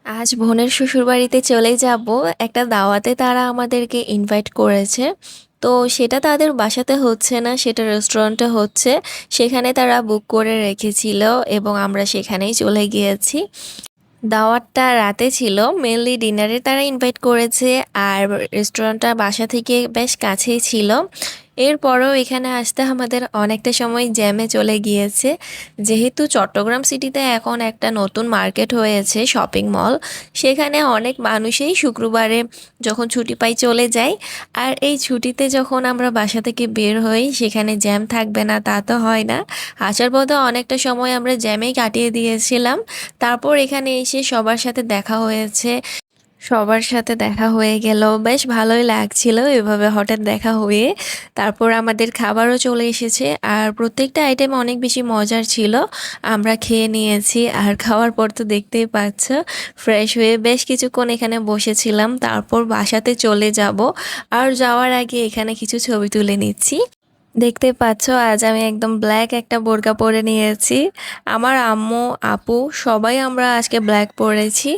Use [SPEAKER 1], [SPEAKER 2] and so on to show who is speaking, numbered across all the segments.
[SPEAKER 1] আজ বোনের শ্বশুরবাড়িতে চলে যাব। একটা দাওয়াতে তারা আমাদেরকে ইনভাইট করেছে। তো সেটা তাদের বাসাতে হচ্ছে না, সেটা রেস্টুরেন্টে হচ্ছে। সেখানে তারা বুক করে রেখেছিল এবং আমরা সেখানেই চলে গিয়েছি। দাওয়াতটা রাতে ছিল, মেনলি ডিনারে তারা ইনভাইট করেছে। আর রেস্টুরেন্টটা বাসা থেকে বেশ কাছেই ছিল। এরপরেও এখানে আসতে আমাদের অনেকটা সময় জ্যামে চলে গিয়েছে। যেহেতু চট্টগ্রাম সিটিতে এখন একটা নতুন মার্কেট হয়েছে, শপিং মল, সেখানে অনেক মানুষই শুক্রবারে যখন ছুটি পাই চলে যায়। আর এই ছুটিতে যখন আমরা বাসা থেকে বের হই সেখানে জ্যাম থাকবে না তা তো হয় না। আসার পথে অনেকটা সময় আমরা জ্যামেই কাটিয়ে দিয়েছিলাম। তারপর এখানে এসে সবার সাথে দেখা হয়েছে, সবার সাথে দেখা হয়ে গেল, বেশ ভালোই লাগছিল এভাবে হঠাৎ দেখা হয়ে। তারপর আমাদের খাবারও চলে এসেছে আর প্রত্যেকটা আইটেম অনেক বেশি মজার ছিল। আমরা খেয়ে নিয়েছি আর খাওয়ার পর তো দেখতেই পাচ্ছ, ফ্রেশ হয়ে বেশ কিছুক্ষণ এখানে বসেছিলাম। তারপর বাসাতে চলে যাব। আর যাওয়ার আগে এখানে কিছু ছবি তুলে নিচ্ছি। দেখতে পাচ্ছ আজ আমি একদম ব্ল্যাক একটা বোরকা পরে নিয়েছি। আমার আম্মু, আপু সবাই আমরা আজকে ব্ল্যাক পরেছি।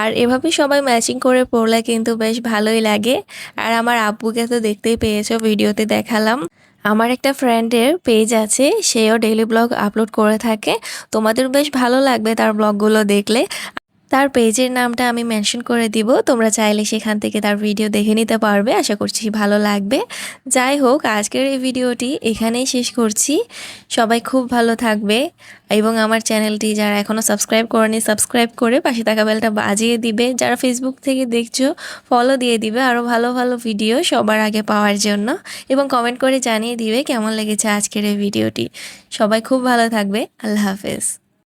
[SPEAKER 1] আর এভাবে সবাই ম্যাচিং করে পরলে কিন্তু বেশ ভালোই লাগে। আর আমার আব্বুকে তো দেখতেই পেয়েছো, ভিডিওতে দেখালাম। আমার একটা ফ্রেন্ডের পেজ আছে, সেও ডেইলি ব্লগ আপলোড করে থাকে। তোমাদের বেশ ভালো লাগবে তার ব্লগগুলো দেখলে। তার পেজের নামটা আমি মেনশন করে দিব, তোমরা চাইলে সেখান থেকে তার ভিডিও দেখে নিতে পারবে। আশা করছি ভালো লাগবে। যাই হোক, আজকের এই ভিডিওটি এখানেই শেষ করছি। সবাই খুব ভালো থাকবে এবং আমার চ্যানেলটি যারা এখনও সাবস্ক্রাইব করেনি সাবস্ক্রাইব করে পাশে থাকা বেলটা বাজিয়ে দিবে। যারা ফেসবুক থেকে দেখছো ফলো দিয়ে দিবে আরও ভালো ভালো ভিডিও সবার আগে পাওয়ার জন্য। এবং কমেন্ট করে জানিয়ে দিবে কেমন লেগেছে আজকের এই ভিডিওটি। সবাই খুব ভালো থাকবে। আল্লাহ হাফেজ।